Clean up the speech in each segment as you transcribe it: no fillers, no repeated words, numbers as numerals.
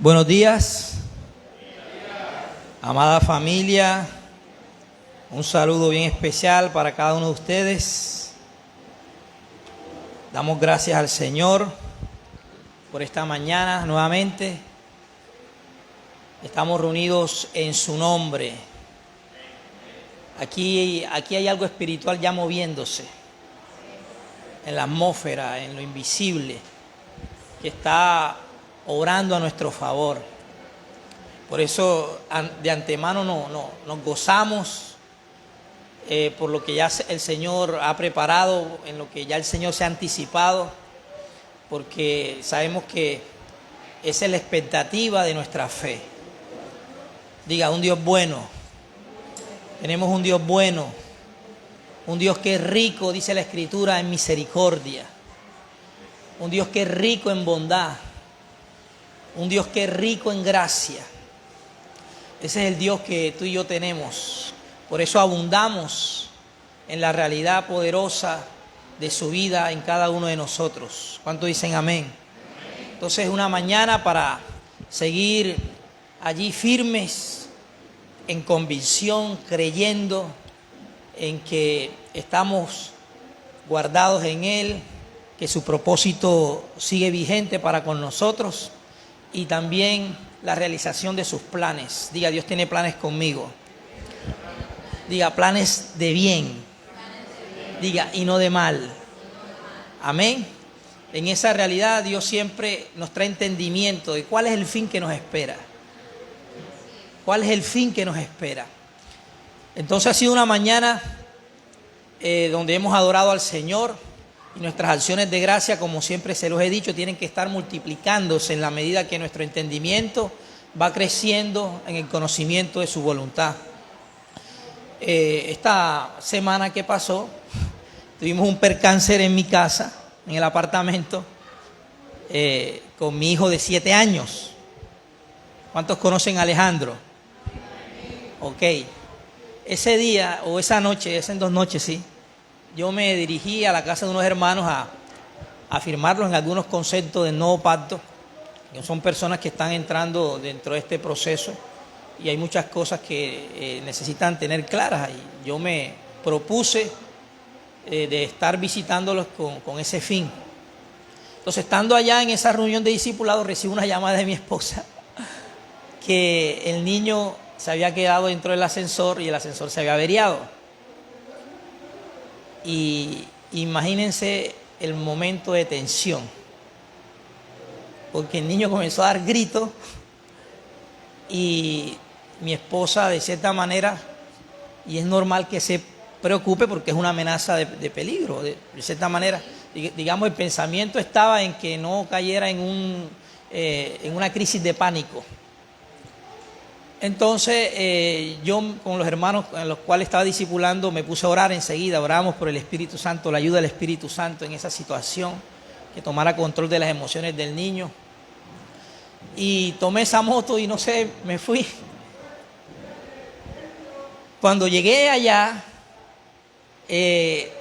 Buenos días, amada familia, un saludo bien especial para cada uno de ustedes. Damos gracias al Señor por esta mañana nuevamente. Estamos reunidos en su nombre. Aquí hay algo espiritual ya moviéndose en la atmósfera, en lo invisible, que está obrando a nuestro favor. Por eso de antemano nos gozamos por lo que ya el Señor ha preparado, en lo que ya el Señor se ha anticipado, porque sabemos que esa es la expectativa de nuestra fe. Diga, un Dios bueno. Tenemos un Dios bueno, un Dios que es rico, dice la Escritura, en misericordia, un Dios que es rico en bondad, un Dios que es rico en gracia. Ese es el Dios que tú y yo tenemos. Por eso abundamos en la realidad poderosa de su vida en cada uno de nosotros. ¿Cuántos dicen amén? Entonces, una mañana para seguir allí firmes, en convicción, creyendo en que estamos guardados en Él, que su propósito sigue vigente para con nosotros y también la realización de sus planes. Diga, Dios tiene planes conmigo. Diga, planes de bien. Diga, y no de mal. Amén. En esa realidad Dios siempre nos trae entendimiento de cuál es el fin que nos espera. ¿Cuál es el fin que nos espera? Entonces ha sido una mañana donde hemos adorado al Señor y nuestras acciones de gracia, como siempre se los he dicho, tienen que estar multiplicándose en la medida que nuestro entendimiento va creciendo en el conocimiento de su voluntad. Esta semana que pasó, tuvimos un percance en mi casa, en el apartamento, con mi hijo de 7 años. ¿Cuántos conocen a Alejandro? Ok, ese día o esa noche, es en 2 noches, sí, yo me dirigí a la casa de unos hermanos a firmarlos en algunos conceptos del nuevo pacto, que son personas que están entrando dentro de este proceso y hay muchas cosas que necesitan tener claras. Y yo me propuse de estar visitándolos con ese fin. Entonces, estando allá en esa reunión de discipulados, recibo una llamada de mi esposa que el niño se había quedado dentro del ascensor y el ascensor se había averiado. Y imagínense el momento de tensión, porque el niño comenzó a dar gritos y mi esposa, de cierta manera, y es normal que se preocupe porque es una amenaza de peligro, de cierta manera, digamos, el pensamiento estaba en que no cayera en una crisis de pánico. Entonces yo con los hermanos en los cuales estaba discipulando me puse a orar enseguida. Oramos por el Espíritu Santo, la ayuda del Espíritu Santo en esa situación, que tomara control de las emociones del niño. Y tomé esa moto y no sé, me fui. Cuando llegué allá,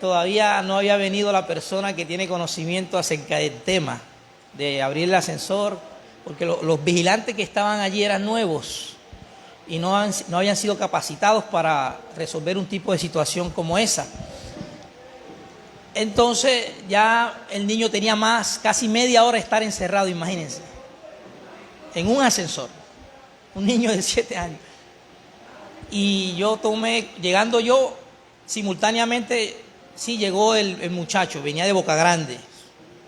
todavía no había venido la persona que tiene conocimiento acerca del tema de abrir el ascensor, porque los vigilantes que estaban allí eran nuevos y no habían sido capacitados para resolver un tipo de situación como esa. Entonces ya el niño tenía casi media hora de estar encerrado, imagínense, en un ascensor, un niño de 7 años. Y yo llegando yo, simultáneamente, sí llegó el muchacho, venía de Boca Grande,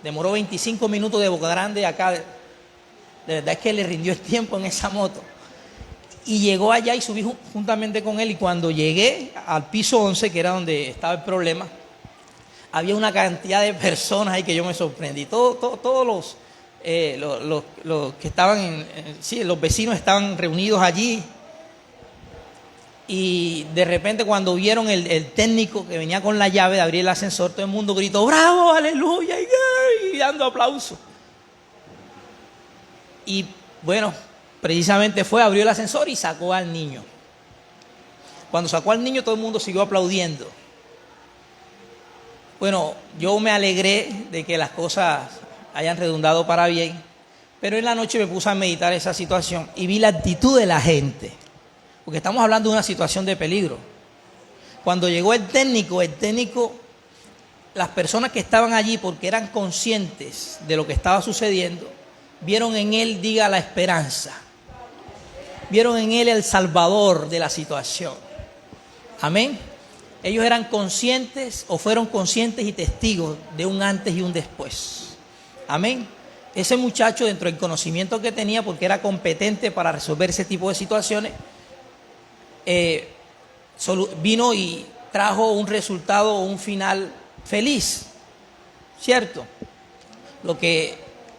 demoró 25 minutos de Boca Grande acá, de verdad es que le rindió el tiempo en esa moto. Y llegó allá y subí juntamente con él, y cuando llegué al piso 11, que era donde estaba el problema, había una cantidad de personas ahí que yo me sorprendí. Todos los que estaban, los vecinos estaban reunidos allí. Y de repente, cuando vieron el técnico que venía con la llave de abrir el ascensor, todo el mundo gritó ¡bravo, aleluya! Y dando aplausos. Y bueno, precisamente abrió el ascensor y sacó al niño. Cuando sacó al niño, todo el mundo siguió aplaudiendo. Bueno, yo me alegré de que las cosas hayan redundado para bien, Pero en la noche me puse a meditar esa situación y vi la actitud de la gente. Porque estamos hablando de una situación de peligro. Cuando llegó el técnico, las personas que estaban allí, porque eran conscientes de lo que estaba sucediendo, vieron en él, diga, la esperanza. Vieron en él el salvador de la situación. Amén. Ellos eran conscientes o fueron conscientes y testigos de un antes y un después. Amén. Ese muchacho, dentro del conocimiento que tenía, porque era competente para resolver ese tipo de situaciones, vino y trajo un resultado, un final feliz, ¿cierto? Lo que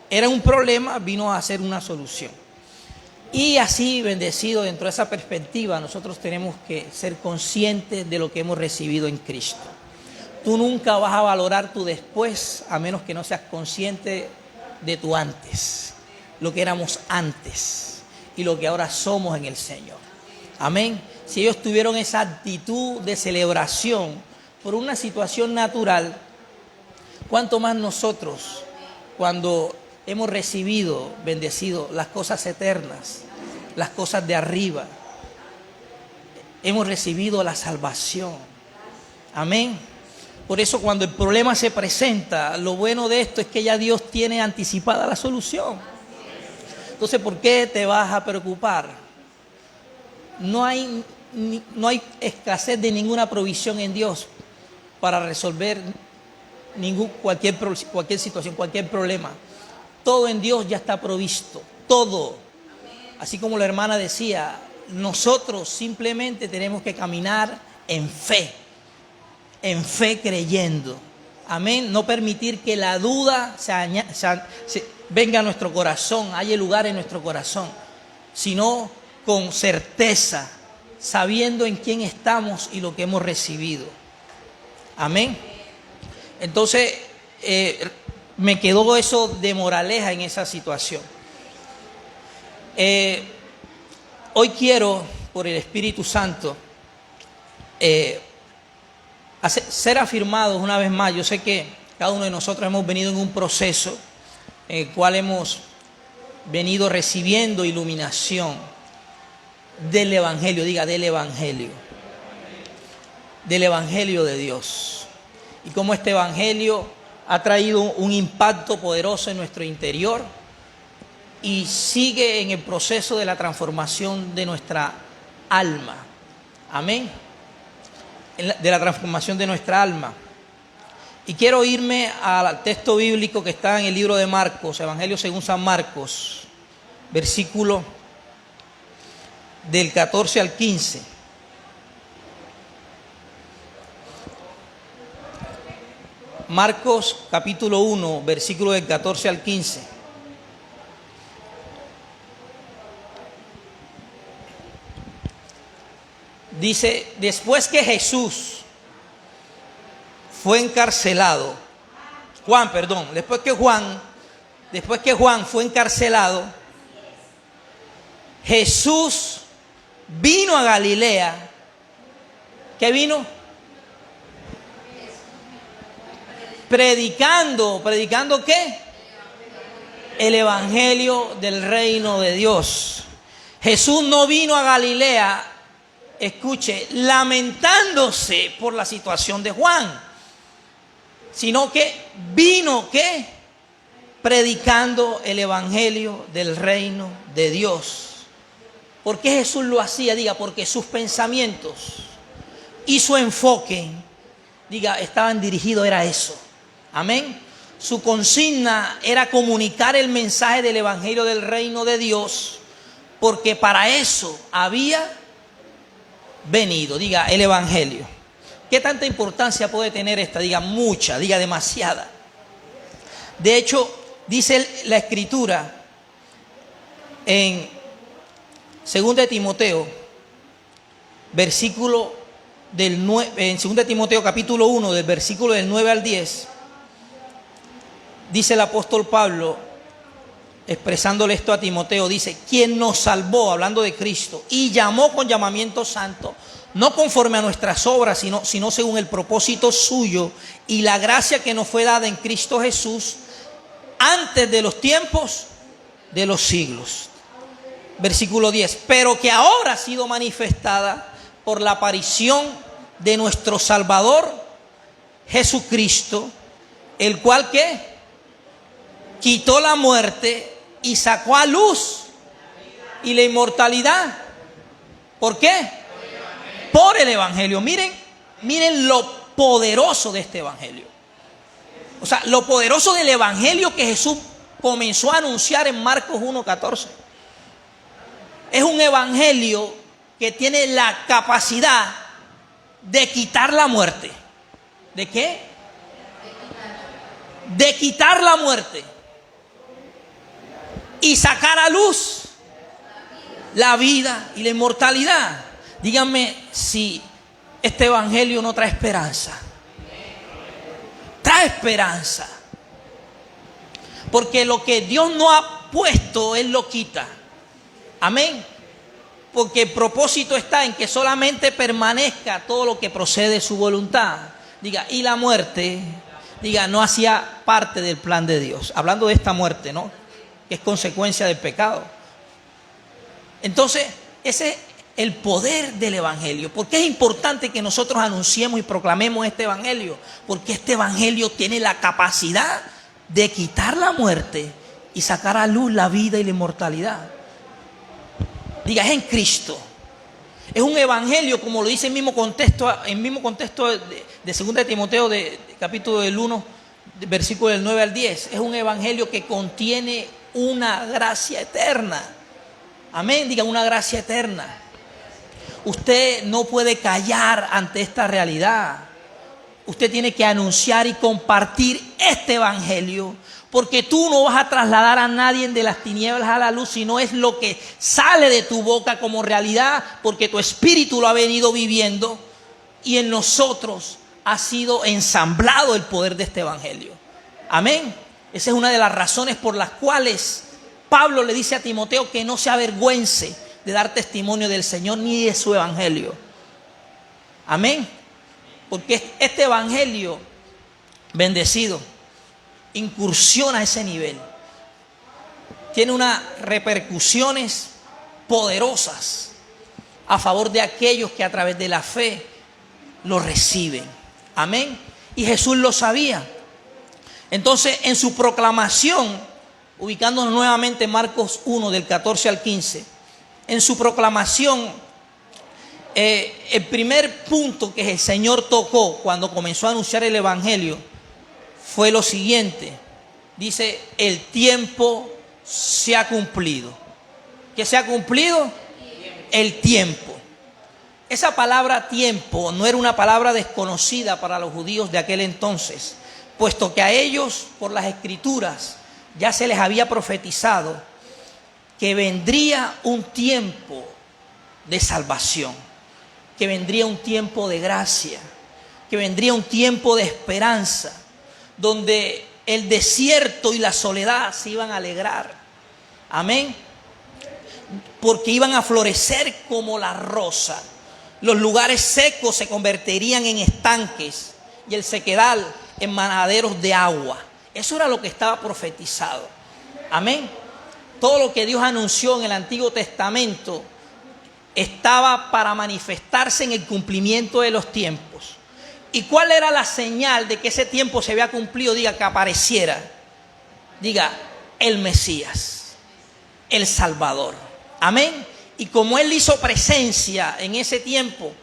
era un problema vino a ser una solución. Y así, bendecido, dentro de esa perspectiva, nosotros tenemos que ser conscientes de lo que hemos recibido en Cristo. Tú nunca vas a valorar tu después a menos que no seas consciente de tu antes, lo que éramos antes y lo que ahora somos en el Señor. Amén. Si ellos tuvieron esa actitud de celebración por una situación natural, ¿cuánto más nosotros, cuando hemos recibido, bendecido, las cosas eternas, las cosas de arriba, hemos recibido la salvación? Amén. Por eso cuando el problema se presenta, lo bueno de esto es que ya Dios tiene anticipada la solución. Entonces, ¿por qué te vas a preocupar? No hay escasez de ninguna provisión en Dios para resolver cualquier situación, cualquier problema. Todo en Dios ya está provisto, todo. Así como la hermana decía, nosotros simplemente tenemos que caminar en fe creyendo. Amén. No permitir que la duda venga a nuestro corazón, haya lugar en nuestro corazón, sino con certeza, sabiendo en quién estamos y lo que hemos recibido. Amén. Entonces, me quedó eso de moraleja en esa situación. Hoy quiero, por el Espíritu Santo, ser afirmados una vez más. Yo sé que cada uno de nosotros hemos venido en un proceso en el cual hemos venido recibiendo iluminación del Evangelio, diga, del Evangelio de Dios. Y cómo este Evangelio ha traído un impacto poderoso en nuestro interior y sigue en el proceso de la transformación de nuestra alma. Amén. De la transformación de nuestra alma. Y quiero irme al texto bíblico que está en el libro de Marcos, Evangelio según San Marcos, versículo del 14 al 15. Marcos capítulo 1, versículo del 14 al 15. Dice, después que Jesús fue encarcelado, después que Juan fue encarcelado, Jesús vino a Galilea. ¿Qué vino? ¿Predicando qué? El Evangelio del reino de Dios. Jesús no vino a Galilea, escuche, lamentándose por la situación de Juan, sino que vino, ¿qué? Predicando el Evangelio del reino de Dios. ¿Por qué Jesús lo hacía? Diga, porque sus pensamientos y su enfoque, diga, estaban dirigidos, era eso. Amén. Su consigna era comunicar el mensaje del Evangelio del reino de Dios, porque para eso había venido, diga, el Evangelio. ¿Qué tanta importancia puede tener esta? Diga, mucha, diga, demasiada. De hecho, dice la Escritura en 2 Timoteo, en 2 Timoteo capítulo 1, del versículo del 9 al 10, dice el apóstol Pablo, expresándole esto a Timoteo, dice, quien nos salvó, hablando de Cristo, y llamó con llamamiento santo, no conforme a nuestras obras, sino según el propósito suyo y la gracia que nos fue dada en Cristo Jesús, antes de los tiempos de los siglos. Versículo 10. Pero que ahora ha sido manifestada por la aparición de nuestro Salvador Jesucristo, el cual ¿qué? Quitó la muerte y sacó a luz y la inmortalidad. ¿Por qué? Por el Evangelio. Miren lo poderoso de este Evangelio. O sea, lo poderoso del Evangelio que Jesús comenzó a anunciar en Marcos 1:14. Es un Evangelio que tiene la capacidad de quitar la muerte. ¿De qué? De quitar la muerte y sacar a luz la vida y la inmortalidad. Díganme si este Evangelio no trae esperanza. Trae esperanza. Porque lo que Dios no ha puesto, Él lo quita. Amén. Porque el propósito está en que solamente permanezca todo lo que procede de su voluntad. Diga, y la muerte, diga, no hacía parte del plan de Dios. Hablando de esta muerte, ¿no? Que es consecuencia del pecado. Entonces, ese es el poder del Evangelio. ¿Por qué es importante que nosotros anunciemos y proclamemos este Evangelio? Porque este Evangelio tiene la capacidad de quitar la muerte y sacar a luz la vida y la inmortalidad. Diga, es en Cristo. Es un evangelio, como lo dice el mismo contexto de 2 de Timoteo, de capítulo del 1, versículo del 9 al 10. Es un evangelio que contiene una gracia eterna. Amén, diga, una gracia eterna. Usted no puede callar ante esta realidad. Usted tiene que anunciar y compartir este evangelio. Porque tú no vas a trasladar a nadie de las tinieblas a la luz, sino es lo que sale de tu boca como realidad, porque tu espíritu lo ha venido viviendo y en nosotros ha sido ensamblado el poder de este evangelio. Amén. Esa es una de las razones por las cuales Pablo le dice a Timoteo que no se avergüence de dar testimonio del Señor ni de su evangelio. Amén. Porque este evangelio bendecido incursiona a ese nivel. Tiene unas repercusiones poderosas a favor de aquellos que a través de la fe lo reciben. Amén. Y Jesús lo sabía. Entonces, en su proclamación, ubicándonos nuevamente en Marcos 1, del 14 al 15, en su proclamación, el primer punto que el Señor tocó cuando comenzó a anunciar el Evangelio fue lo siguiente. Dice, el tiempo se ha cumplido. ¿Qué se ha cumplido? El tiempo. Esa palabra tiempo no era una palabra desconocida para los judíos de aquel entonces, puesto que a ellos, por las Escrituras, ya se les había profetizado que vendría un tiempo de salvación, que vendría un tiempo de gracia, que vendría un tiempo de esperanza, donde el desierto y la soledad se iban a alegrar. Amén. Porque iban a florecer como la rosa. Los lugares secos se convertirían en estanques y el sequedal en manaderos de agua. Eso era lo que estaba profetizado. Amén. Todo lo que Dios anunció en el Antiguo Testamento estaba para manifestarse en el cumplimiento de los tiempos. ¿Y cuál era la señal de que ese tiempo se había cumplido? Diga, que apareciera. Diga, el Mesías, el Salvador. Amén. Y como Él hizo presencia en ese tiempo,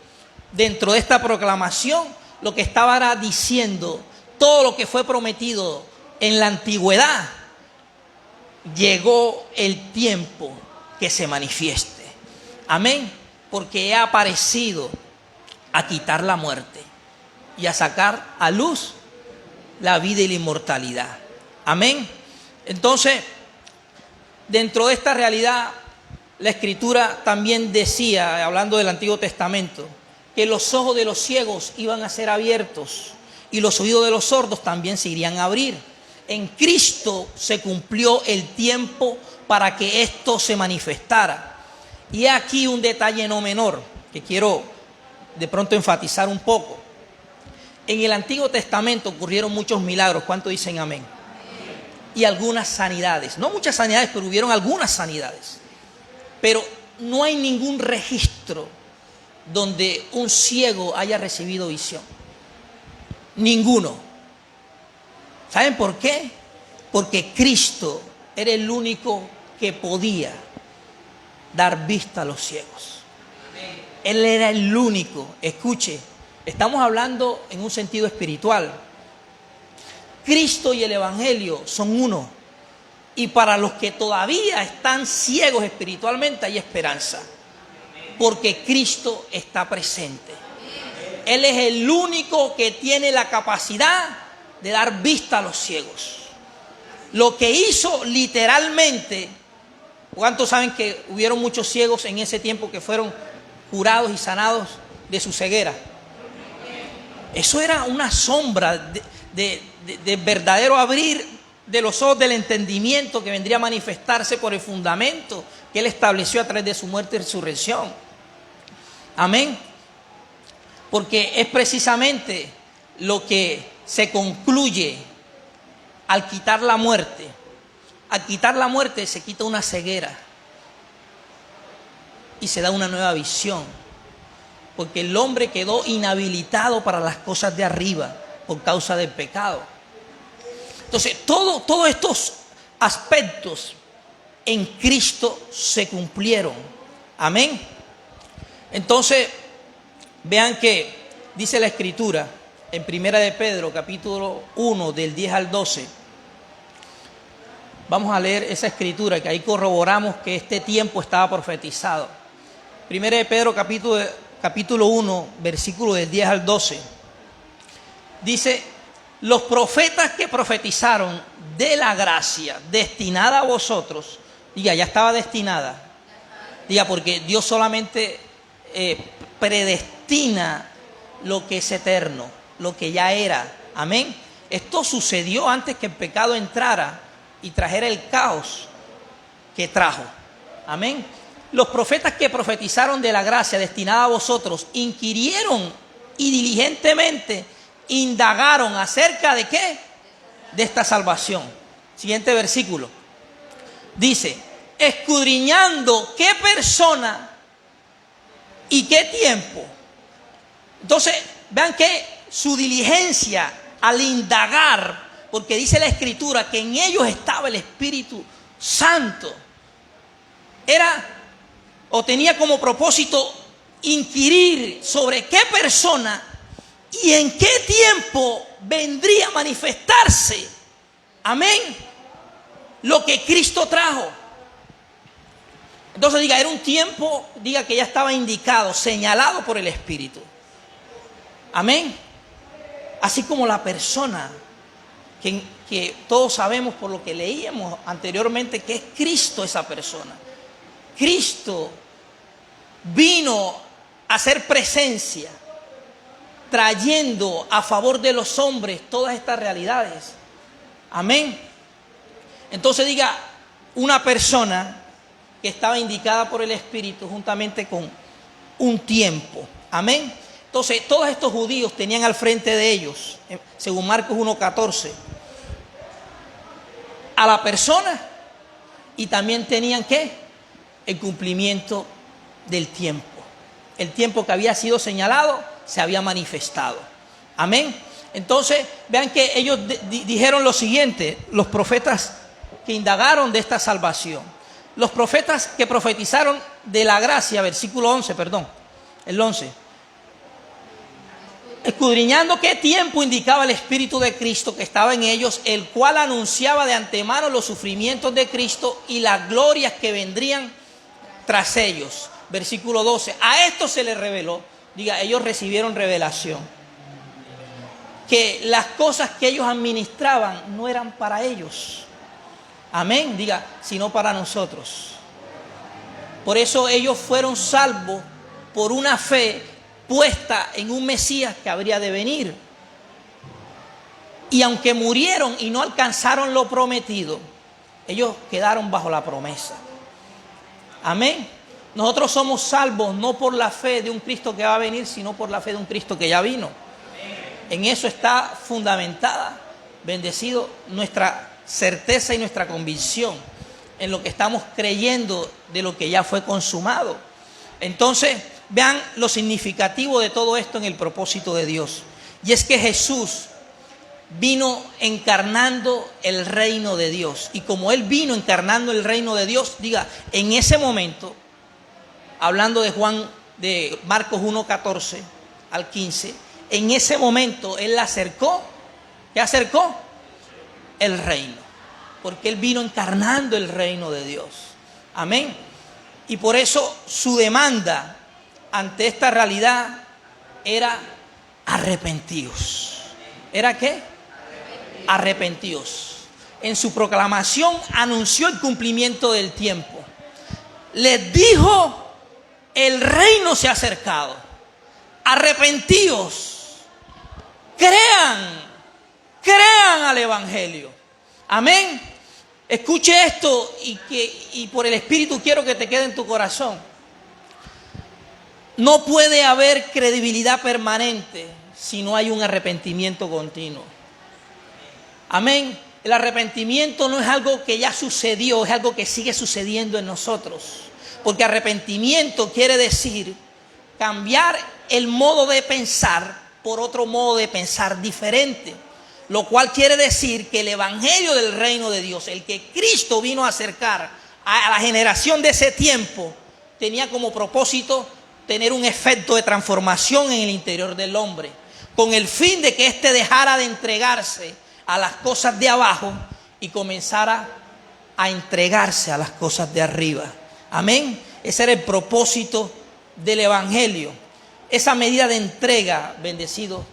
dentro de esta proclamación, lo que estaba era diciendo, todo lo que fue prometido en la antigüedad, llegó el tiempo que se manifieste. Amén. Porque ha aparecido a quitar la muerte y a sacar a luz la vida y la inmortalidad. Amén. Entonces, dentro de esta realidad, la Escritura también decía, hablando del Antiguo Testamento, que los ojos de los ciegos iban a ser abiertos y los oídos de los sordos también se irían a abrir. En Cristo se cumplió el tiempo para que esto se manifestara. Y aquí un detalle no menor que quiero de pronto enfatizar un poco. En el Antiguo Testamento ocurrieron muchos milagros. ¿Cuántos dicen amén? y algunas sanidades. No muchas sanidades, pero hubieron algunas sanidades. Pero no hay ningún registro donde un ciego haya recibido visión. Ninguno. ¿Saben por qué? Porque Cristo era el único que podía dar vista a los ciegos. Él era el único. Escuche, estamos hablando en un sentido espiritual. Cristo y el Evangelio son uno. Y para los que todavía están ciegos espiritualmente hay esperanza. Porque Cristo está presente. Él es el único que tiene la capacidad de dar vista a los ciegos. Lo que hizo literalmente, ¿cuántos saben que hubieron muchos ciegos en ese tiempo que fueron curados y sanados de su ceguera? Eso era una sombra de verdadero abrir de los ojos del entendimiento que vendría a manifestarse por el fundamento que Él estableció a través de su muerte y resurrección. Amén. Porque es precisamente lo que se concluye al quitar la muerte. Al quitar la muerte se quita una ceguera y se da una nueva visión. Porque el hombre quedó inhabilitado para las cosas de arriba por causa del pecado. Entonces, todos estos aspectos en Cristo se cumplieron. Amén. Entonces, vean que dice la Escritura en 1 de Pedro, capítulo 1, del 10 al 12. Vamos a leer esa Escritura, que ahí corroboramos que este tiempo estaba profetizado. 1 de Pedro, capítulo 1, versículo del 10 al 12. Dice: los profetas que profetizaron de la gracia destinada a vosotros, diga, ya estaba destinada, diga, porque Dios solamente predestina lo que es eterno, lo que ya era, amén. Esto sucedió antes que el pecado entrara y trajera el caos que trajo, amén. Los profetas que profetizaron de la gracia destinada a vosotros inquirieron y diligentemente indagaron acerca de ¿qué? De esta salvación. Siguiente versículo. Dice: escudriñando qué persona y qué tiempo. Entonces, vean que su diligencia al indagar, porque dice la Escritura que en ellos estaba el Espíritu Santo, era o tenía como propósito inquirir sobre qué persona y en qué tiempo vendría a manifestarse, amén, lo que Cristo trajo. Entonces diga, era un tiempo, diga, que ya estaba indicado, señalado por el Espíritu, amén. Así como la persona que todos sabemos por lo que leíamos anteriormente que es Cristo, esa persona. Cristo vino a hacer presencia, trayendo a favor de los hombres todas estas realidades. Amén. Entonces diga, una persona que estaba indicada por el Espíritu juntamente con un tiempo. Amén. Entonces todos estos judíos tenían al frente de ellos, según Marcos 1:14, a la persona, y también tenían ¿qué? El cumplimiento del tiempo. El tiempo que había sido señalado se había manifestado. Amén. Entonces, vean que ellos dijeron lo siguiente, los profetas que indagaron de esta salvación. Los profetas que profetizaron de la gracia, versículo 11, perdón, el 11. Escudriñando qué tiempo indicaba el Espíritu de Cristo que estaba en ellos, el cual anunciaba de antemano los sufrimientos de Cristo y las glorias que vendrían tras ellos. Versículo 12. A esto se les reveló, diga, ellos recibieron revelación, que las cosas que ellos administraban no eran para ellos, amén, diga, sino para nosotros. Por eso ellos fueron salvos por una fe puesta en un Mesías que habría de venir. Y aunque murieron y no alcanzaron lo prometido, ellos quedaron bajo la promesa. Amén. Nosotros somos salvos no por la fe de un Cristo que va a venir, sino por la fe de un Cristo que ya vino. En eso está fundamentada, bendecido, nuestra certeza y nuestra convicción en lo que estamos creyendo de lo que ya fue consumado. Entonces, vean lo significativo de todo esto en el propósito de Dios. Y es que Jesús vino encarnando el reino de Dios. Y como Él vino encarnando el reino de Dios, diga, en ese momento, hablando de Marcos 1:14 al 15, en ese momento Él acercó, ¿qué acercó? El reino. Porque Él vino encarnando el reino de Dios. Amén. Y por eso su demanda ante esta realidad era arrepentidos. ¿Era qué? Arrepentidos. En su proclamación anunció el cumplimiento del tiempo. Les dijo, el reino se ha acercado. Arrepentidos. Crean al evangelio. Amén. Escuche esto y por el Espíritu quiero que te quede en tu corazón. No puede haber credibilidad permanente si no hay un arrepentimiento continuo. Amén. El arrepentimiento no es algo que ya sucedió, es algo que sigue sucediendo en nosotros. Porque arrepentimiento quiere decir cambiar el modo de pensar por otro modo de pensar diferente. Lo cual quiere decir que el evangelio del reino de Dios, el que Cristo vino a acercar a la generación de ese tiempo, tenía como propósito tener un efecto de transformación en el interior del hombre, con el fin de que éste dejara de entregarse a las cosas de abajo y comenzara a entregarse a las cosas de arriba. Amén. Ese era el propósito del evangelio. Esa medida de entrega, bendecido,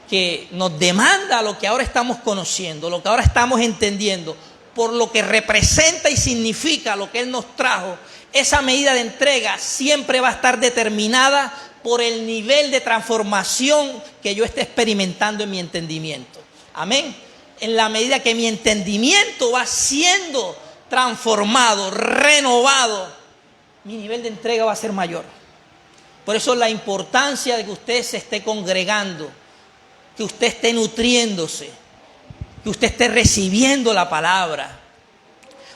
que nos demanda lo que ahora estamos conociendo, lo que ahora estamos entendiendo, por lo que representa y significa lo que Él nos trajo. Esa medida de entrega siempre va a estar determinada por el nivel de transformación que yo esté experimentando en mi entendimiento. Amén. En la medida que mi entendimiento va siendo transformado, renovado, mi nivel de entrega va a ser mayor. Por eso la importancia de que usted se esté congregando, que usted esté nutriéndose, que usted esté recibiendo la palabra,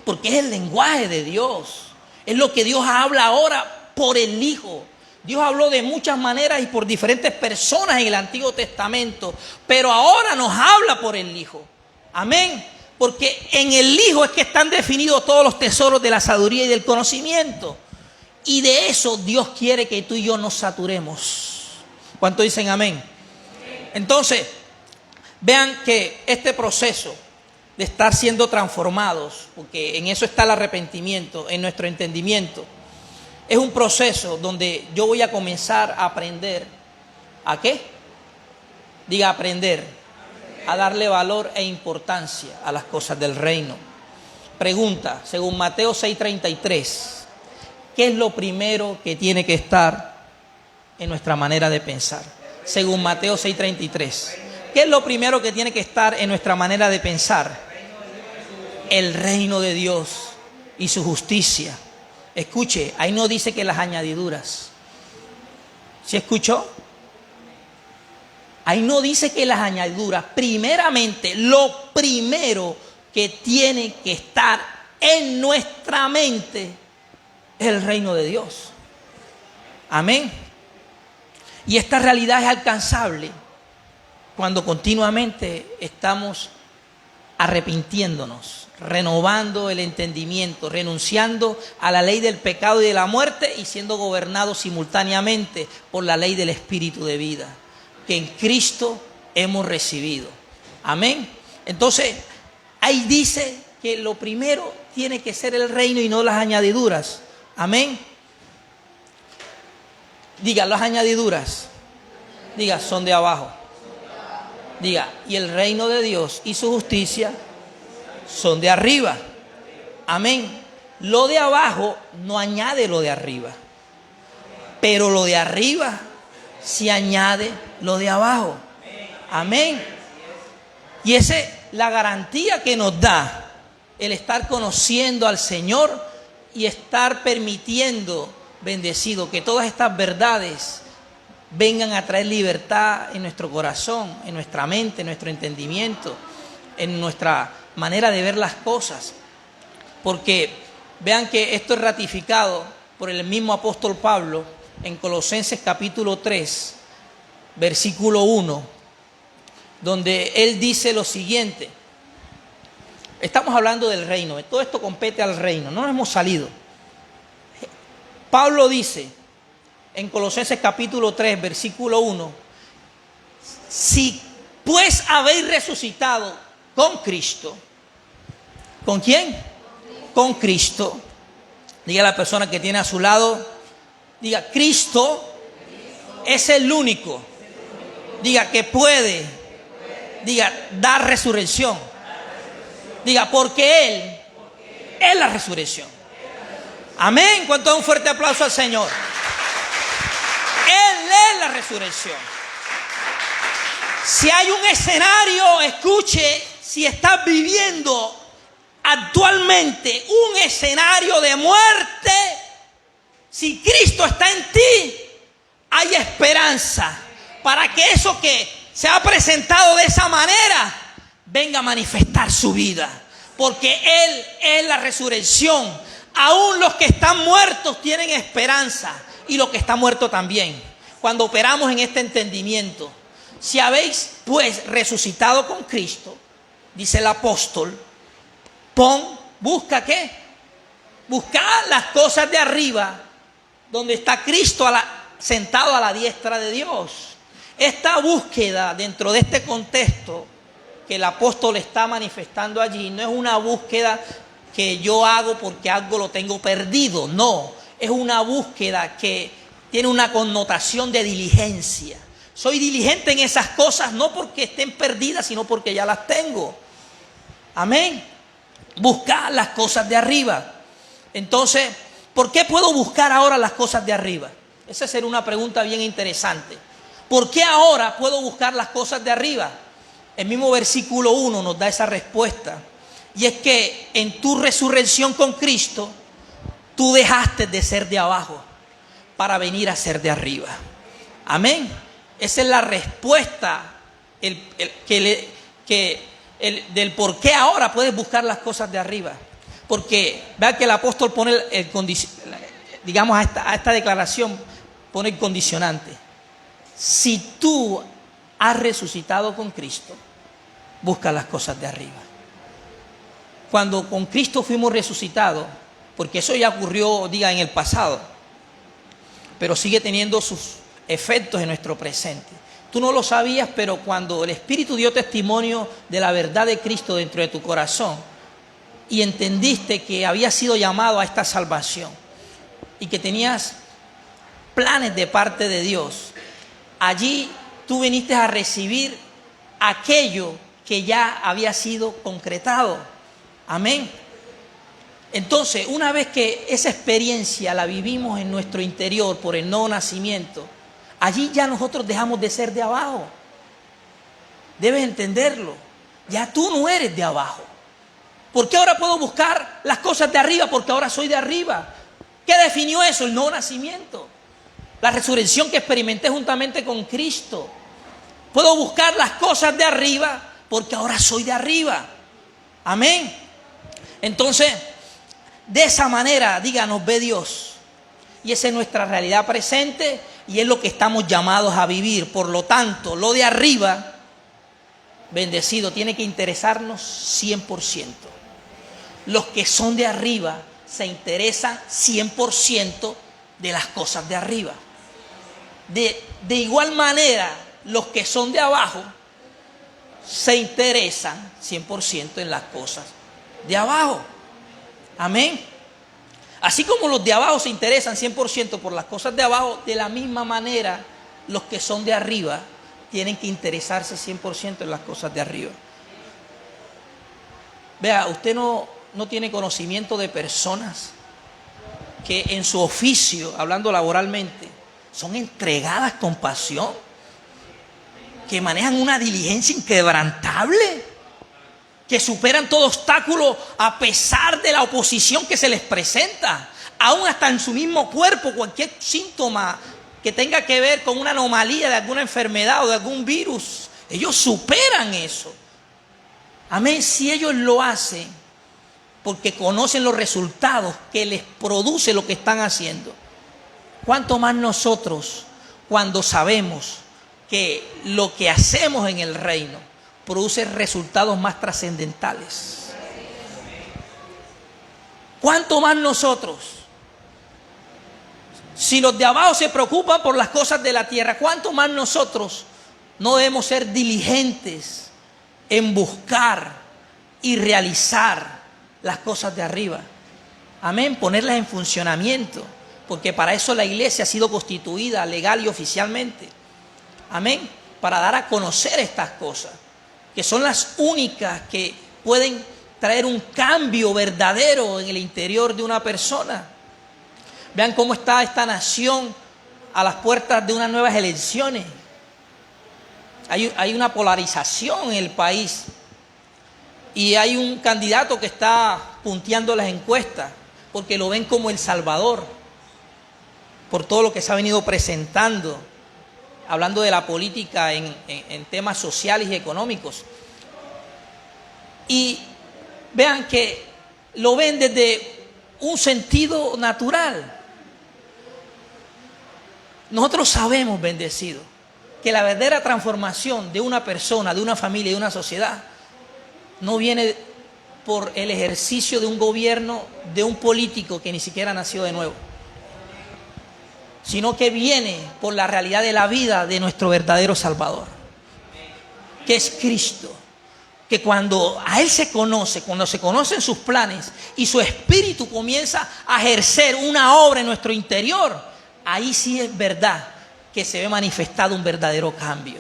porque es el lenguaje de Dios, es lo que Dios habla ahora por el Hijo. Dios habló de muchas maneras y por diferentes personas en el Antiguo Testamento, pero ahora nos habla por el Hijo. Amén. Porque en el Hijo es que están definidos todos los tesoros de la sabiduría y del conocimiento. Y de eso Dios quiere que tú y yo nos saturemos. ¿Cuánto dicen amén? Entonces, vean que este proceso de estar siendo transformados, porque en eso está el arrepentimiento, en nuestro entendimiento, es un proceso donde yo voy a comenzar a aprender. ¿A qué? Diga aprender. A darle valor e importancia a las cosas del reino. Pregunta, según Mateo 6:33, ¿qué es lo primero que tiene que estar en nuestra manera de pensar? Según Mateo 6:33, ¿qué es lo primero que tiene que estar en nuestra manera de pensar? El reino de Dios y su justicia. Escuche, ahí no dice que las añadiduras. ¿Sí escuchó? Ahí no dice que las añadiduras. Primeramente, lo primero que tiene que estar en nuestra mente es el reino de Dios. Amén. Y esta realidad es alcanzable cuando continuamente estamos arrepintiéndonos, renovando el entendimiento, renunciando a la ley del pecado y de la muerte y siendo gobernados simultáneamente por la ley del Espíritu de vida que en Cristo hemos recibido. Amén. Entonces, ahí dice que lo primero tiene que ser el reino y no las añadiduras. Amén. Diga, las añadiduras, diga, son de abajo. Diga, y el reino de Dios y su justicia son de arriba. Amén. Lo de abajo no añade lo de arriba, pero lo de arriba sí añade lo de abajo. Amén. Y esa es la garantía que nos da el estar conociendo al Señor y estar permitiendo, bendecido, que todas estas verdades vengan a traer libertad en nuestro corazón, en nuestra mente, en nuestro entendimiento, en nuestra manera de ver las cosas. Porque vean que esto es ratificado por el mismo apóstol Pablo en Colosenses capítulo 3, versículo 1, donde él dice lo siguiente. Estamos hablando del reino, todo esto compete al reino, no nos hemos salido. Pablo dice en Colosenses capítulo 3, versículo 1, si pues habéis resucitado con Cristo, ¿con quién? Con Cristo. Diga a la persona que tiene a su lado, diga, Cristo es el único, diga, que puede, diga, dar resurrección. Diga, porque Él es la resurrección. Amén. ¿Cuánto da un fuerte aplauso al Señor? Él es la resurrección. Si hay un escenario, escuche, si estás viviendo actualmente un escenario de muerte, si Cristo está en ti, hay esperanza para que eso que se ha presentado de esa manera venga a manifestar su vida, porque Él es la resurrección. Aún los que están muertos tienen esperanza, y los que están muertos también. Cuando operamos en este entendimiento, si habéis pues resucitado con Cristo, dice el apóstol, busca ¿qué? Buscar las cosas de arriba, donde está Cristo sentado a la diestra de Dios. Esta búsqueda dentro de este contexto que el apóstol está manifestando allí, no es una búsqueda que yo hago porque algo lo tengo perdido, no, es una búsqueda que tiene una connotación de diligencia. Soy diligente en esas cosas no porque estén perdidas, sino porque ya las tengo. Amén. Buscar las cosas de arriba. Entonces, ¿por qué puedo buscar ahora las cosas de arriba? Esa sería una pregunta bien interesante. ¿Por qué ahora puedo buscar las cosas de arriba? El mismo versículo 1 nos da esa respuesta. Y es que en tu resurrección con Cristo, tú dejaste de ser de abajo para venir a ser de arriba. Amén. Esa es la respuesta del por qué ahora puedes buscar las cosas de arriba. Porque vea que el apóstol pone digamos a esta declaración, pone el condicionante. Si tú has resucitado con Cristo, busca las cosas de arriba. Cuando con Cristo fuimos resucitados, porque eso ya ocurrió, diga, en el pasado, pero sigue teniendo sus efectos en nuestro presente. Tú no lo sabías, pero cuando el Espíritu dio testimonio de la verdad de Cristo dentro de tu corazón y entendiste que habías sido llamado a esta salvación y que tenías planes de parte de Dios, allí tú viniste a recibir aquello que ya había sido concretado. Amén. Entonces, una vez que esa experiencia la vivimos en nuestro interior por el nuevo nacimiento, allí ya nosotros dejamos de ser de abajo. Debes entenderlo. Ya tú no eres de abajo. ¿Por qué ahora puedo buscar las cosas de arriba? Porque ahora soy de arriba. ¿Qué definió eso? El nuevo nacimiento. La resurrección que experimenté juntamente con Cristo. Puedo buscar las cosas de arriba porque ahora soy de arriba. Amén. Entonces, de esa manera, díganos, ve Dios. Y esa es nuestra realidad presente y es lo que estamos llamados a vivir. Por lo tanto, lo de arriba, bendecido, tiene que interesarnos 100%. Los que son de arriba se interesan 100% de las cosas de arriba. De igual manera, los que son de abajo se interesan 100% en las cosas de abajo. Amén. Así como los de abajo se interesan 100% por las cosas de abajo, de la misma manera los que son de arriba tienen que interesarse 100% en las cosas de arriba. Vea, usted no tiene conocimiento de personas que en su oficio, hablando laboralmente, son entregadas con pasión, que manejan una diligencia inquebrantable, que superan todo obstáculo a pesar de la oposición que se les presenta, aún hasta en su mismo cuerpo, cualquier síntoma que tenga que ver con una anomalía de alguna enfermedad o de algún virus, ellos superan eso. Amén. Si ellos lo hacen porque conocen los resultados que les produce lo que están haciendo, ¿cuánto más nosotros cuando sabemos que lo que hacemos en el reino produce resultados más trascendentales? ¿Cuánto más nosotros? Si los de abajo se preocupan por las cosas de la tierra, ¿cuánto más nosotros no debemos ser diligentes en buscar y realizar las cosas de arriba? Amén, ponerlas en funcionamiento, porque para eso la iglesia ha sido constituida legal y oficialmente. Amén, para dar a conocer estas cosas, que son las únicas que pueden traer un cambio verdadero en el interior de una persona. Vean cómo está esta nación a las puertas de unas nuevas elecciones. Hay una polarización en el país y hay un candidato que está punteando las encuestas porque lo ven como el Salvador por todo lo que se ha venido presentando, hablando de la política en temas sociales y económicos. Y vean que lo ven desde un sentido natural. Nosotros sabemos, bendecidos, que la verdadera transformación de una persona, de una familia, de una sociedad, no viene por el ejercicio de un gobierno, de un político que ni siquiera nació de nuevo, sino que viene por la realidad de la vida de nuestro verdadero Salvador, que es Cristo. Que cuando a Él se conoce, cuando se conocen sus planes y su espíritu comienza a ejercer una obra en nuestro interior, ahí sí es verdad que se ve manifestado un verdadero cambio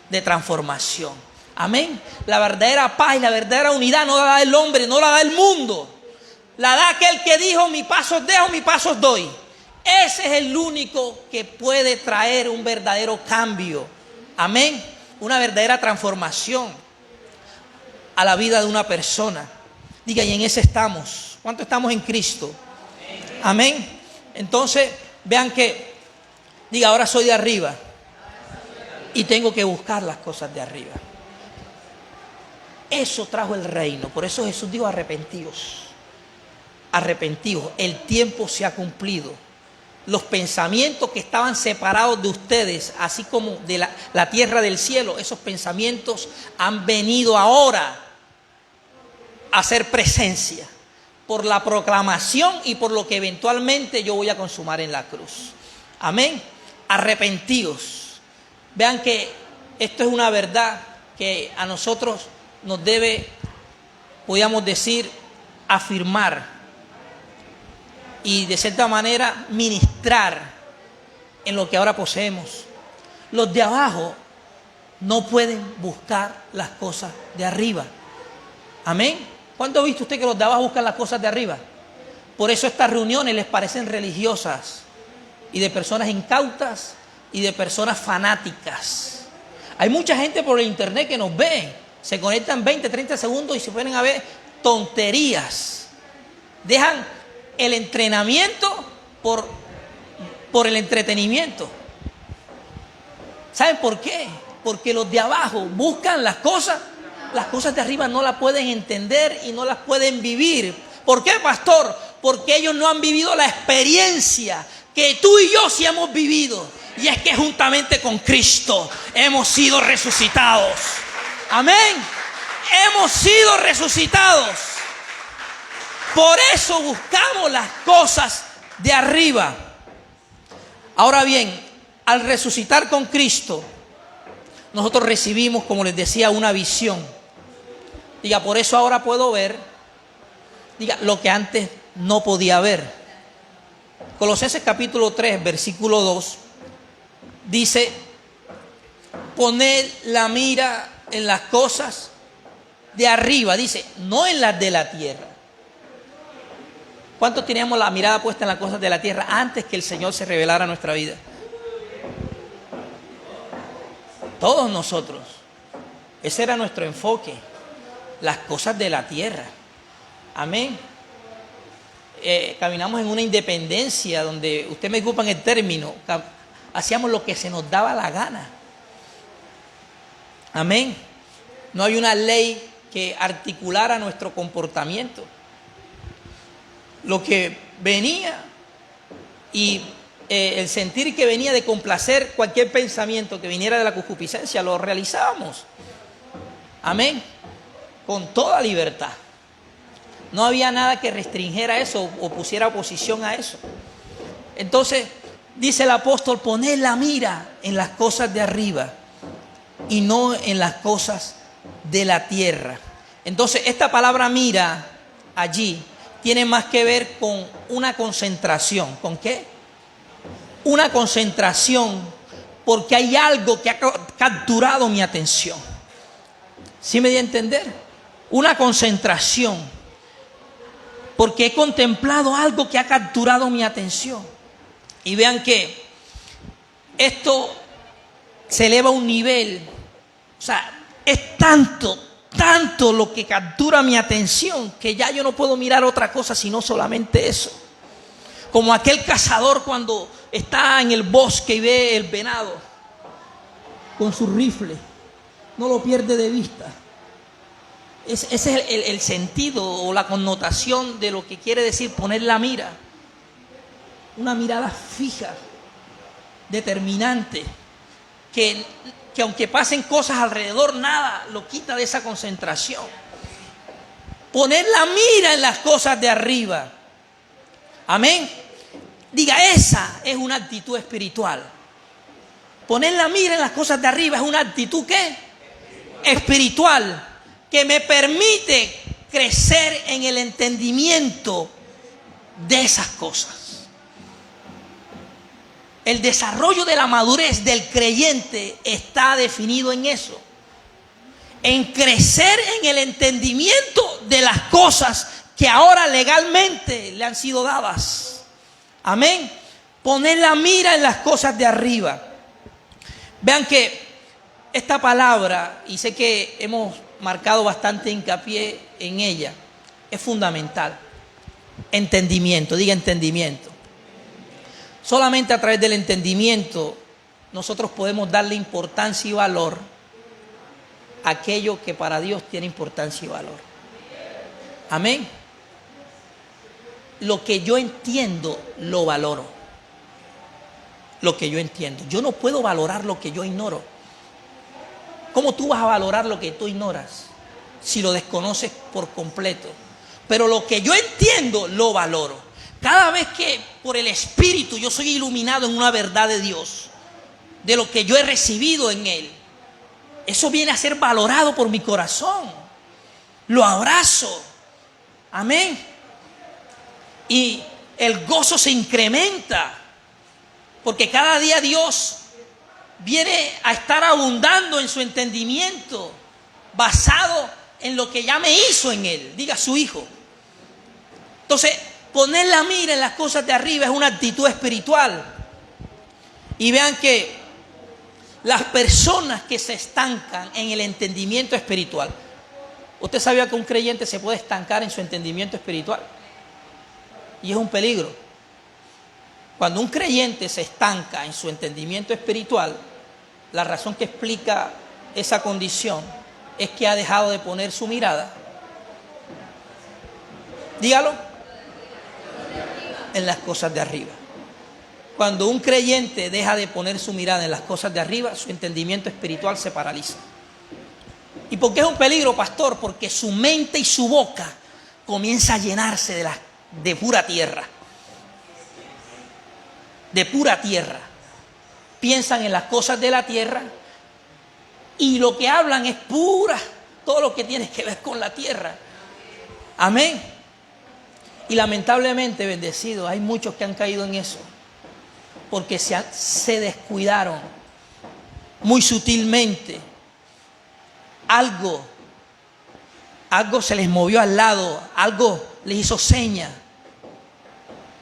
de transformación. Amén. La verdadera paz y la verdadera unidad no la da el hombre, no la da el mundo. La da aquel que dijo: mi paso os dejo, mi paso os doy. Ese es el único que puede traer un verdadero cambio. Amén. Una verdadera transformación a la vida de una persona. Diga, y en ese estamos. ¿Cuánto estamos en Cristo? Amén. Entonces, vean que, diga, ahora soy de arriba y tengo que buscar las cosas de arriba. Eso trajo el reino. Por eso Jesús dijo: arrepentidos. Arrepentidos. El tiempo se ha cumplido. Los pensamientos que estaban separados de ustedes, así como de la tierra del cielo, esos pensamientos han venido ahora a hacer presencia por la proclamación y por lo que eventualmente yo voy a consumar en la cruz. Amén. Arrepentidos. Vean que esto es una verdad que a nosotros nos debe, podríamos decir, afirmar y de cierta manera ministrar en lo que ahora poseemos. Los de abajo no pueden buscar las cosas de arriba. Amén. ¿Cuándo ha visto usted que los de abajo buscan las cosas de arriba? Por eso estas reuniones les parecen religiosas y de personas incautas y de personas fanáticas. Hay mucha gente por el internet que nos ve, se conectan 20, 30 segundos y se ponen a ver tonterías. Dejan el entrenamiento por el entretenimiento. ¿Saben por qué? Porque los de abajo buscan las cosas de arriba no las pueden entender y no las pueden vivir. ¿Por qué, pastor? Porque ellos no han vivido la experiencia que tú y yo sí hemos vivido. Y es que juntamente con Cristo hemos sido resucitados. Amén. Hemos sido resucitados. Por eso buscamos las cosas de arriba. Ahora bien, al resucitar con Cristo, nosotros recibimos, como les decía, una visión. Diga, por eso ahora puedo ver, diga, lo que antes no podía ver. Colosenses capítulo 3, versículo 2, dice: poned la mira en las cosas de arriba, dice, no en las de la tierra. ¿Cuántos teníamos la mirada puesta en las cosas de la tierra antes que el Señor se revelara a nuestra vida? Todos nosotros. Ese era nuestro enfoque. Las cosas de la tierra. Amén. Caminamos en una independencia donde, usted me disculpa en el término, hacíamos lo que se nos daba la gana. Amén. No hay una ley que articulara nuestro comportamiento. Lo que venía y el sentir que venía de complacer cualquier pensamiento que viniera de la concupiscencia, lo realizábamos. Amén. Con toda libertad. No había nada que restringiera eso o pusiera oposición a eso. Entonces, dice el apóstol, poned la mira en las cosas de arriba y no en las cosas de la tierra. Entonces, esta palabra mira allí tiene más que ver con una concentración. ¿Con qué? Una concentración, porque hay algo que ha capturado mi atención. ¿Sí me di a entender? Una concentración, porque he contemplado algo que ha capturado mi atención. Y vean que esto se eleva a un nivel, o sea, es tanto lo que captura mi atención que ya yo no puedo mirar otra cosa sino solamente eso. Como aquel cazador cuando está en el bosque y ve el venado con su rifle, no lo pierde de vista. Ese es el sentido o la connotación de lo que quiere decir poner la mira. Una mirada fija, determinante, que aunque pasen cosas alrededor, nada lo quita de esa concentración. Poner la mira en las cosas de arriba. Amén. Diga, esa es una actitud espiritual. Poner la mira en las cosas de arriba es una actitud ¿qué? Espiritual, que me permite crecer en el entendimiento de esas cosas. El desarrollo de la madurez del creyente está definido en eso. En crecer en el entendimiento de las cosas que ahora legalmente le han sido dadas. Amén. Poner la mira en las cosas de arriba. Vean que esta palabra, y sé que hemos marcado bastante hincapié en ella, es fundamental. Entendimiento, diga entendimiento. Solamente a través del entendimiento nosotros podemos darle importancia y valor a aquello que para Dios tiene importancia y valor. Amén. Lo que yo entiendo, lo valoro. Lo que yo entiendo. Yo no puedo valorar lo que yo ignoro. ¿Cómo tú vas a valorar lo que tú ignoras si lo desconoces por completo? Pero lo que yo entiendo, lo valoro. Cada vez que por el Espíritu yo soy iluminado en una verdad de Dios, de lo que yo he recibido en Él, eso viene a ser valorado por mi corazón. Lo abrazo. Amén. Y el gozo se incrementa, porque cada día Dios viene a estar abundando en su entendimiento, basado en lo que ya me hizo en Él, diga su Hijo. Entonces, poner la mira en las cosas de arriba es una actitud espiritual. Y vean que las personas que se estancan en el entendimiento espiritual, ¿usted sabía que un creyente se puede estancar en su entendimiento espiritual? Y es un peligro. Cuando un creyente se estanca en su entendimiento espiritual, la razón que explica esa condición es que ha dejado de poner su mirada, dígalo, en las cosas de arriba. Cuando un creyente deja de poner su mirada en las cosas de arriba, su entendimiento espiritual se paraliza. ¿Y por qué es un peligro, pastor? Porque su mente y su boca comienza a llenarse de pura tierra. De pura tierra. Piensan en las cosas de la tierra y lo que hablan es pura, todo lo que tiene que ver con la tierra. Amén. Y lamentablemente, bendecidos, hay muchos que han caído en eso, porque se descuidaron muy sutilmente. Algo se les movió al lado, algo les hizo seña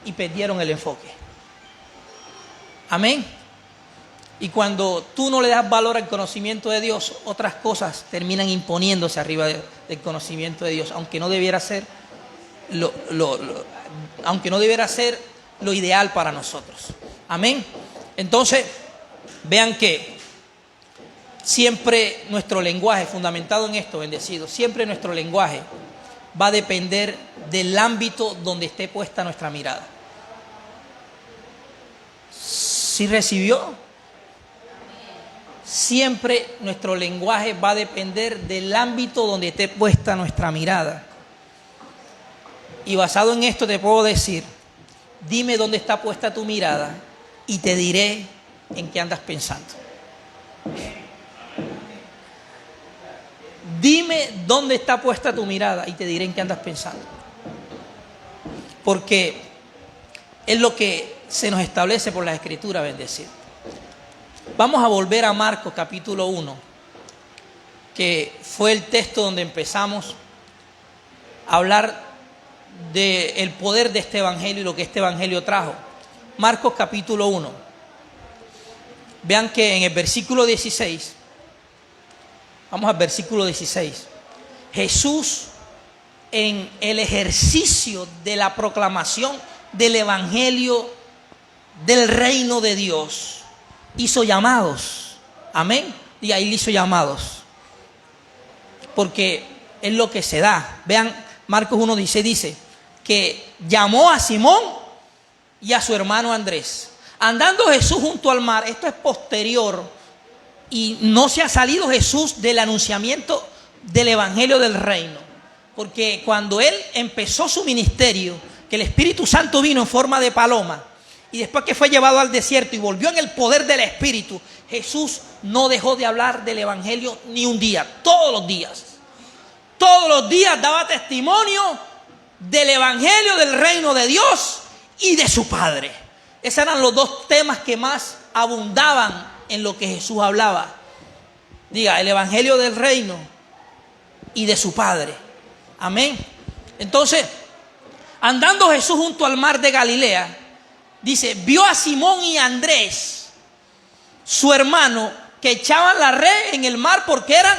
y perdieron el enfoque. Amén. Y cuando tú no le das valor al conocimiento de Dios, otras cosas terminan imponiéndose arriba del conocimiento de Dios, aunque no debiera ser lo ideal para nosotros. Amén. Entonces, vean que siempre nuestro lenguaje, fundamentado en esto, bendecido, siempre nuestro lenguaje va a depender del ámbito donde esté puesta nuestra mirada. ¿Sí recibió? Siempre nuestro lenguaje va a depender del ámbito donde esté puesta nuestra mirada. Y basado en esto te puedo decir, dime dónde está puesta tu mirada y te diré en qué andas pensando. Dime dónde está puesta tu mirada y te diré en qué andas pensando. Porque es lo que se nos establece por la Escritura, bendecir. Vamos a volver a Marcos capítulo 1, que fue el texto donde empezamos a hablar del poder de este evangelio y lo que este evangelio trajo. Marcos capítulo 1. Vean que en el versículo 16, vamos al versículo 16, Jesús, en el ejercicio de la proclamación del evangelio del reino de Dios, hizo llamados. Amén. Y ahí hizo llamados, porque es lo que se da. Vean, Marcos 1:16 dice que llamó a Simón y a su hermano Andrés. Andando Jesús junto al mar, esto es posterior y no se ha salido Jesús del anunciamiento del evangelio del reino, porque cuando él empezó su ministerio, que el Espíritu Santo vino en forma de paloma, y después que fue llevado al desierto y volvió en el poder del Espíritu, Jesús no dejó de hablar del evangelio ni un día. Todos los días daba testimonio del evangelio del reino de Dios y de su Padre. Esos eran los dos temas que más abundaban en lo que Jesús hablaba. Diga, el evangelio del reino y de su Padre. Amén. Entonces, andando Jesús junto al mar de Galilea, dice, vio a Simón y a Andrés, su hermano, que echaban la red en el mar porque eran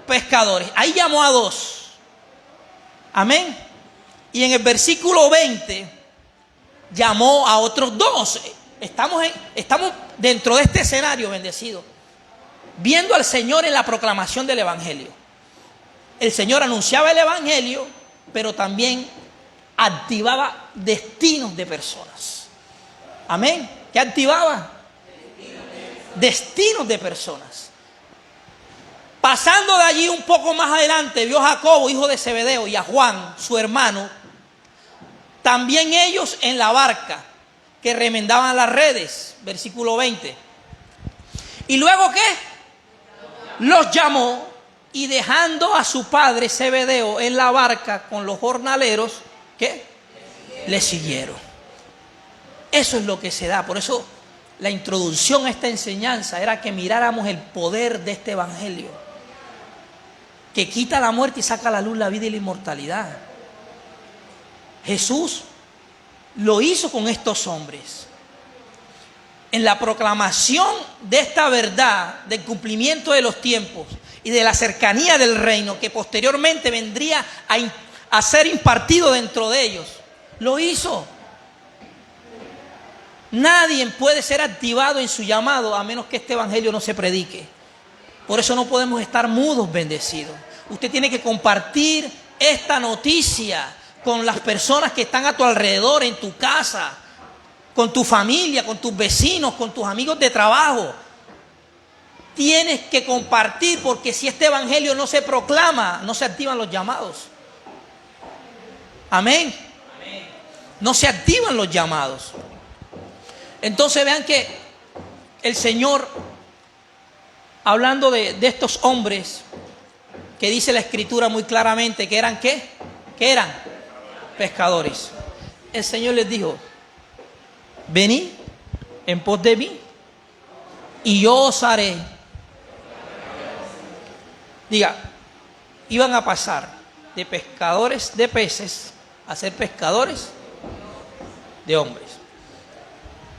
pescadores. Ahí llamó a dos. Amén. Y en el versículo 20 llamó a otros dos. Estamos dentro de este escenario, bendecido, viendo al Señor en la proclamación del evangelio. El Señor anunciaba el evangelio, pero también activaba destinos de personas. Amén. ¿Qué activaba? Destinos de personas. Pasando de allí un poco más adelante, vio a Jacobo, hijo de Zebedeo, y a Juan, su hermano, también ellos en la barca, que remendaban las redes. Versículo 20. ¿Y luego qué? Los llamó, y dejando a su padre Zebedeo en la barca con los jornaleros, ¿qué? Le siguieron. Eso es lo que se da. Por eso la introducción a esta enseñanza era que miráramos el poder de este evangelio, que quita la muerte y saca a la luz la vida y la inmortalidad. Jesús lo hizo con estos hombres. En la proclamación de esta verdad, del cumplimiento de los tiempos y de la cercanía del reino, que posteriormente vendría a ser impartido dentro de ellos, lo hizo. Nadie puede ser activado en su llamado a menos que este evangelio no se predique. Por eso no podemos estar mudos, bendecidos. Usted tiene que compartir esta noticia con las personas que están a tu alrededor, en tu casa, con tu familia, con tus vecinos, con tus amigos de trabajo. Tienes que compartir, porque si este evangelio no se proclama, no se activan los llamados. Amén. No se activan los llamados. Entonces vean que el Señor, hablando de estos hombres, que dice la Escritura muy claramente que eran ¿qué? Que eran pescadores. El Señor les dijo, venid en pos de mí y yo os haré. Diga, iban a pasar de pescadores de peces a ser pescadores de hombres.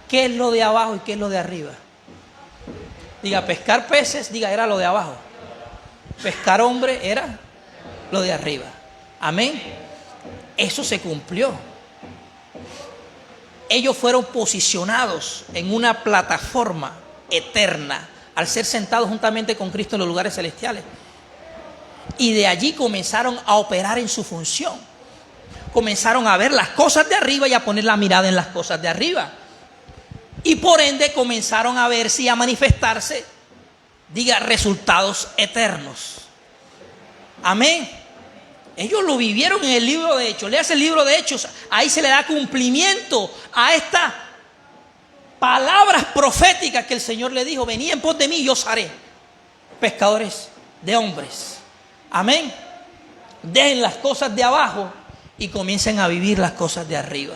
¿Qué es lo de abajo y qué es lo de arriba? Diga, pescar peces, diga, era lo de abajo. Pescar hombre era lo de arriba. Amén. Eso se cumplió. Ellos fueron posicionados en una plataforma eterna al ser sentados juntamente con Cristo en los lugares celestiales. Y de allí comenzaron a operar en su función. Comenzaron a ver las cosas de arriba y a poner la mirada en las cosas de arriba. Y por ende comenzaron a verse y a manifestarse, diga, resultados eternos. Amén. Ellos lo vivieron en el libro de Hechos. Leas el libro de Hechos. Ahí se le da cumplimiento a estas palabras proféticas que el Señor le dijo: venid en pos de mí y yo os haré pescadores de hombres. Amén. Dejen las cosas de abajo y comiencen a vivir las cosas de arriba.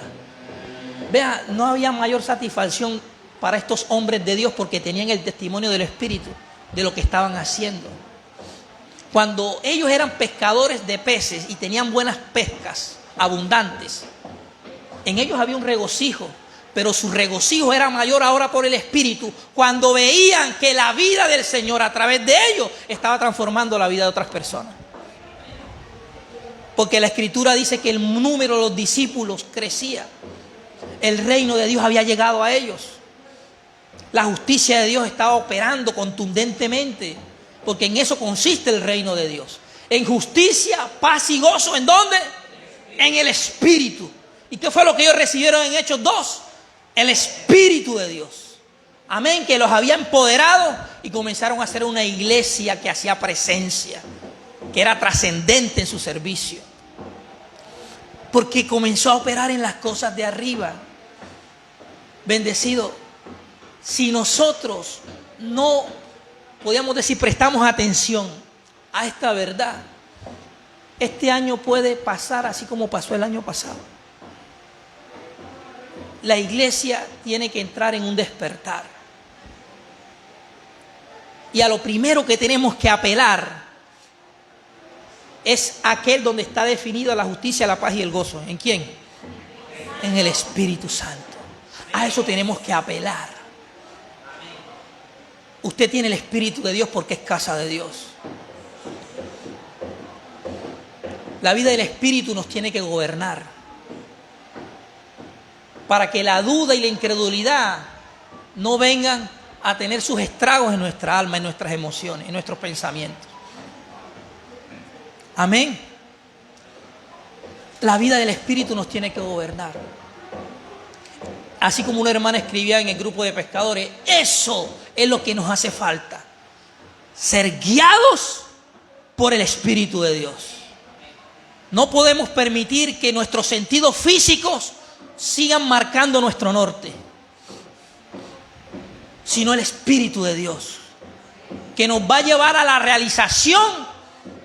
Vea, no había mayor satisfacción para estos hombres de Dios porque tenían el testimonio del Espíritu de lo que estaban haciendo. Cuando ellos eran pescadores de peces y tenían buenas pescas abundantes, en ellos había un regocijo, pero su regocijo era mayor ahora por el Espíritu, cuando veían que la vida del Señor a través de ellos estaba transformando la vida de otras personas. Porque la Escritura dice que el número de los discípulos crecía. El reino de Dios había llegado a ellos. La justicia de Dios estaba operando contundentemente, porque en eso consiste el reino de Dios. En justicia, paz y gozo. ¿En dónde? En el Espíritu. ¿Y qué fue lo que ellos recibieron en Hechos 2? El Espíritu de Dios. Amén, que los había empoderado y comenzaron a ser una iglesia que hacía presencia, que era trascendente en su servicio. Porque comenzó a operar en las cosas de arriba. Bendecido, si nosotros no, podríamos decir, prestamos atención a esta verdad, este año puede pasar así como pasó el año pasado. La iglesia tiene que entrar en un despertar. Y a lo primero que tenemos que apelar es aquel donde está definida la justicia, la paz y el gozo. ¿En quién? En el Espíritu Santo. A eso tenemos que apelar. Usted tiene el Espíritu de Dios porque es casa de Dios. La vida del Espíritu nos tiene que gobernar, para que la duda y la incredulidad no vengan a tener sus estragos en nuestra alma, en nuestras emociones, en nuestros pensamientos. Amén. La vida del Espíritu nos tiene que gobernar. Así como una hermana escribía en el grupo de pescadores, eso es lo que nos hace falta. Ser guiados por el Espíritu de Dios. No podemos permitir que nuestros sentidos físicos sigan marcando nuestro norte, sino el Espíritu de Dios, que nos va a llevar a la realización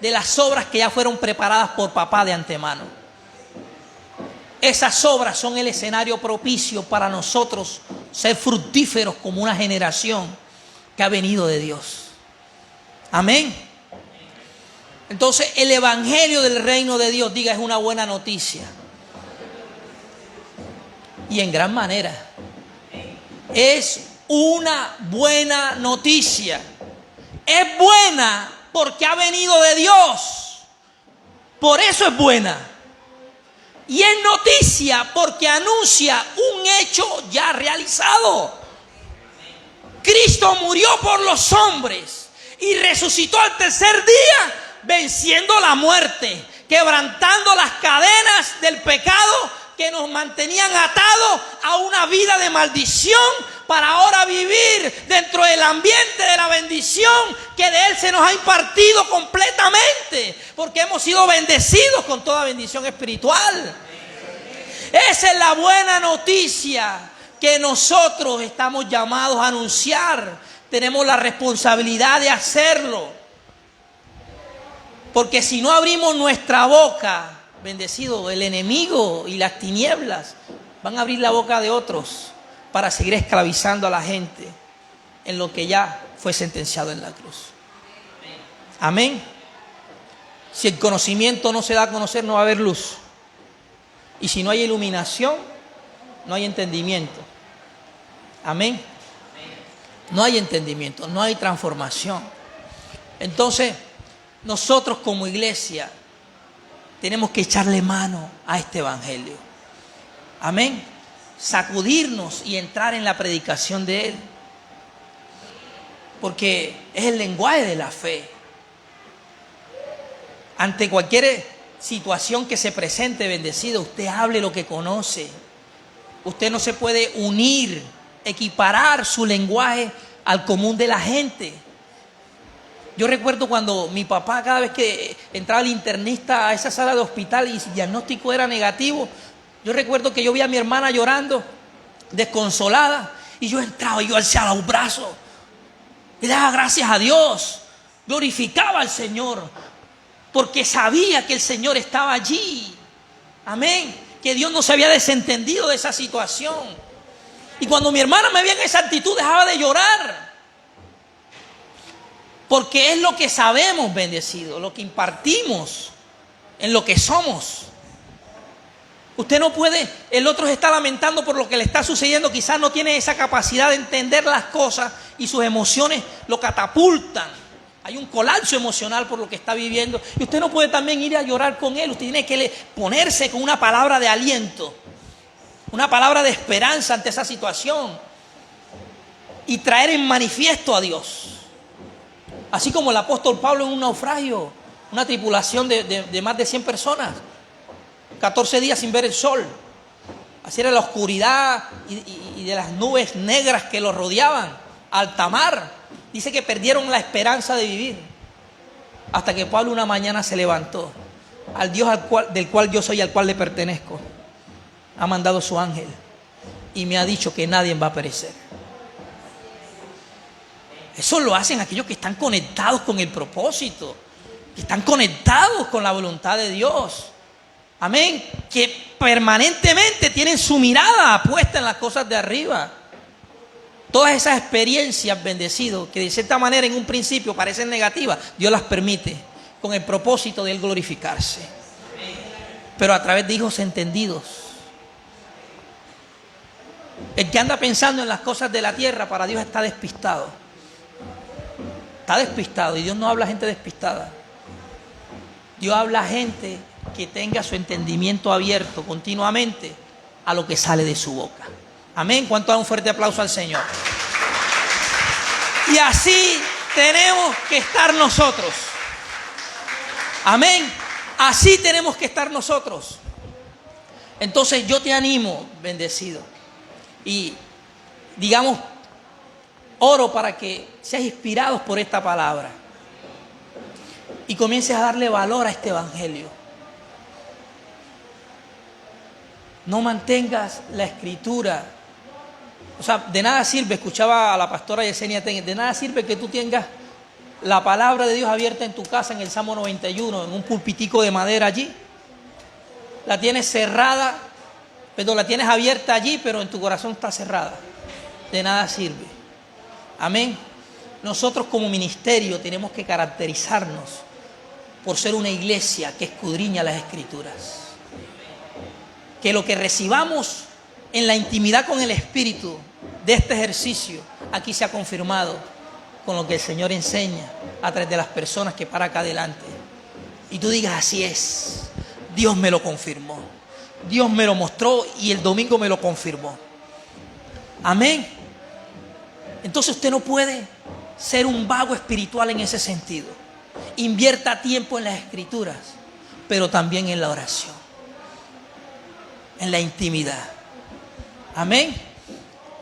de las obras que ya fueron preparadas por papá de antemano. Esas obras son el escenario propicio para nosotros ser fructíferos como una generación que ha venido de Dios. Amén. Entonces el evangelio del reino de Dios, diga, es una buena noticia. Y en gran manera. Es una buena noticia. Es buena porque ha venido de Dios. Por eso es buena. Y es noticia porque anuncia un hecho ya realizado. Cristo murió por los hombres y resucitó al tercer día, venciendo la muerte, quebrantando las cadenas del pecado que nos mantenían atados a una vida de maldición, para ahora vivir dentro del ambiente de la bendición que de Él se nos ha impartido completamente, porque hemos sido bendecidos con toda bendición espiritual. Esa es la buena noticia que nosotros estamos llamados a anunciar. Tenemos la responsabilidad de hacerlo, porque si no abrimos nuestra boca, bendecido, el enemigo y las tinieblas van a abrir la boca de otros para seguir esclavizando a la gente en lo que ya fue sentenciado en la cruz. Amén. Si el conocimiento no se da a conocer, no va a haber luz. Y si no hay iluminación, no hay entendimiento. Amén. No hay entendimiento, no hay transformación. Entonces, nosotros como iglesia tenemos que echarle mano a este evangelio. Amén. Sacudirnos y entrar en la predicación de él. porque es el lenguaje de la fe. Ante cualquier situación que se presente, bendecido, usted hable lo que conoce. Usted no se puede unir, equiparar su lenguaje al común de la gente. Yo recuerdo cuando mi papá, cada vez que entraba el internista a esa sala de hospital y su diagnóstico era negativo, yo recuerdo que yo vi a mi hermana llorando, desconsolada, y yo entraba y yo alzaba los brazos, le daba gracias a Dios, glorificaba al Señor, porque sabía que el Señor estaba allí. Amén. Que Dios no se había desentendido de esa situación. Y cuando mi hermana me veía en esa actitud, dejaba de llorar. Porque es lo que sabemos, bendecido, lo que impartimos, en lo que somos. Usted no puede, el otro se está lamentando por lo que le está sucediendo, quizás no tiene esa capacidad de entender las cosas y sus emociones lo catapultan. Hay un colapso emocional por lo que está viviendo y usted no puede también ir a llorar con él. Usted tiene que ponerse con una palabra de aliento, una palabra de esperanza ante esa situación y traer en manifiesto a Dios. Así como el apóstol Pablo en un naufragio, una tripulación de más de 100 personas, 14 días sin ver el sol. Así era la oscuridad y de las nubes negras que los rodeaban, alta mar. Dice que perdieron la esperanza de vivir. Hasta que Pablo una mañana se levantó. Al Dios del cual yo soy, al cual le pertenezco, ha mandado su ángel y me ha dicho que nadie va a perecer. Eso lo hacen aquellos que están conectados con el propósito, que están conectados con la voluntad de Dios. Amén. Que permanentemente tienen su mirada puesta en las cosas de arriba. Todas esas experiencias, bendecidos, que de cierta manera en un principio parecen negativas, Dios las permite con el propósito de Él glorificarse. Pero a través de hijos entendidos. El que anda pensando en las cosas de la tierra, para Dios está despistado. Está despistado y Dios no habla a gente despistada. Dios habla a gente que tenga su entendimiento abierto continuamente a lo que sale de su boca. Amén. ¿Cuánto da un fuerte aplauso al Señor? Y así tenemos que estar nosotros. Amén. Así tenemos que estar nosotros. Entonces yo te animo, bendecido. Y digamos, oro para que seas inspirados por esta palabra. Y comiences a darle valor a este evangelio. No mantengas la escritura. O sea, de nada sirve, escuchaba a la pastora Yesenia Ten, de nada sirve que tú tengas la palabra de Dios abierta en tu casa en el Salmo 91, en un pulpitico de madera allí. La tienes cerrada, la tienes abierta allí, pero en tu corazón está cerrada. De nada sirve. Amén. Nosotros como ministerio tenemos que caracterizarnos por ser una iglesia que escudriña las Escrituras. Que lo que recibamos en la intimidad con el Espíritu de este ejercicio aquí se ha confirmado con lo que el Señor enseña a través de las personas que para acá adelante. Y tú digas, así es, Dios me lo confirmó, Dios me lo mostró y el domingo me lo confirmó. Amén. Entonces usted no puede ser un vago espiritual en ese sentido. Invierta tiempo en las Escrituras, pero también en la oración, en la intimidad. Amén.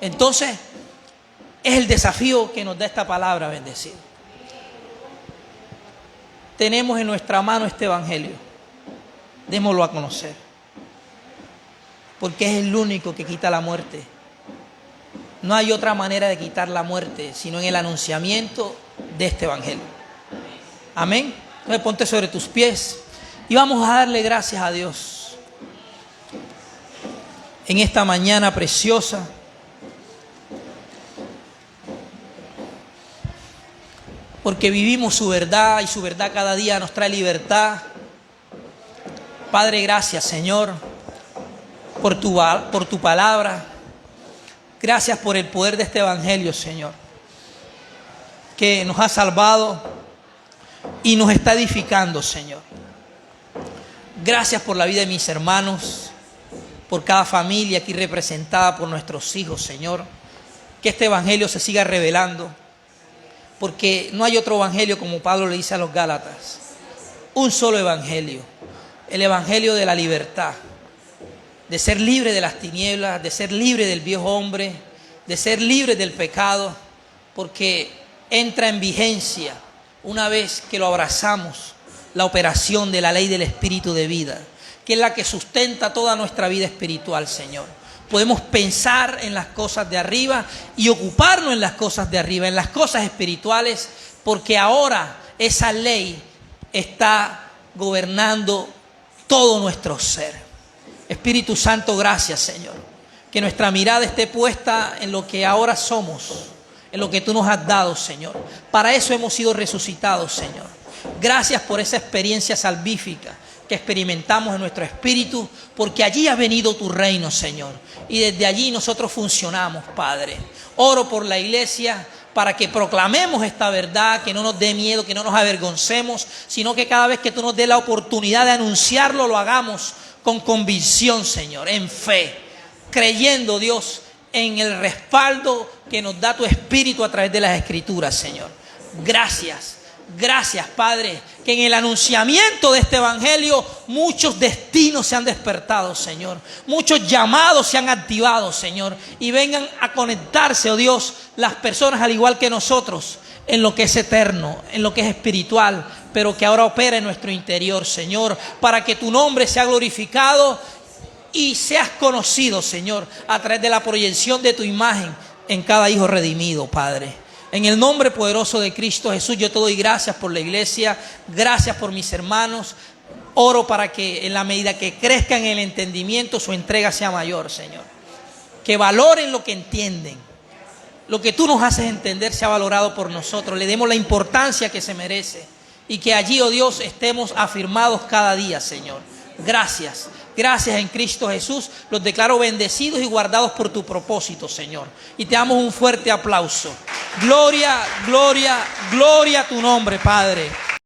Entonces, es el desafío que nos da esta palabra, bendecido. Tenemos en nuestra mano este evangelio. Démoslo a conocer. Porque es el único que quita la muerte. No hay otra manera de quitar la muerte, sino en el anunciamiento de este evangelio. Amén. Entonces ponte sobre tus pies y vamos a darle gracias a Dios en esta mañana preciosa. Porque vivimos su verdad y su verdad cada día nos trae libertad. Padre, gracias, Señor, por tu palabra. Gracias por el poder de este evangelio, Señor, que nos ha salvado y nos está edificando, Señor. Gracias por la vida de mis hermanos, por cada familia aquí representada por nuestros hijos, Señor. Que este evangelio se siga revelando. porque no hay otro evangelio, como Pablo le dice a los Gálatas. Un solo evangelio, el evangelio de la libertad, de ser libre de las tinieblas, de ser libre del viejo hombre, de ser libre del pecado, porque entra en vigencia una vez que lo abrazamos la operación de la ley del Espíritu de vida, que es la que sustenta toda nuestra vida espiritual, Señor. Podemos pensar en las cosas de arriba y ocuparnos en las cosas de arriba, en las cosas espirituales, porque ahora esa ley está gobernando todo nuestro ser. Espíritu Santo, gracias, Señor. Que nuestra mirada esté puesta en lo que ahora somos, en lo que tú nos has dado, Señor. Para eso hemos sido resucitados, Señor. Gracias por esa experiencia salvífica que experimentamos en nuestro espíritu, porque allí ha venido tu reino, Señor. Y desde allí nosotros funcionamos, Padre. Oro por la iglesia para que proclamemos esta verdad, que no nos dé miedo, que no nos avergoncemos, sino que cada vez que tú nos des la oportunidad de anunciarlo, lo hagamos con convicción, Señor, en fe, creyendo, Dios, en el respaldo que nos da tu Espíritu a través de las Escrituras, Señor. Gracias. Gracias, Padre, que en el anunciamiento de este evangelio muchos destinos se han despertado, Señor. Muchos llamados se han activado, Señor. Y vengan a conectarse, oh Dios, las personas al igual que nosotros, en lo que es eterno, en lo que es espiritual, pero que ahora opera en nuestro interior, Señor, para que tu nombre sea glorificado y seas conocido, Señor, a través de la proyección de tu imagen en cada hijo redimido, Padre. En el nombre poderoso de Cristo Jesús, yo te doy gracias por la iglesia, gracias por mis hermanos. Oro para que en la medida que crezcan en el entendimiento, su entrega sea mayor, Señor. Que valoren lo que entienden. Lo que tú nos haces entender sea valorado por nosotros. Le demos la importancia que se merece. Y que allí, oh Dios, estemos afirmados cada día, Señor. Gracias. Gracias en Cristo Jesús. Los declaro bendecidos y guardados por tu propósito, Señor. Y te damos un fuerte aplauso. Gloria, gloria, gloria a tu nombre, Padre.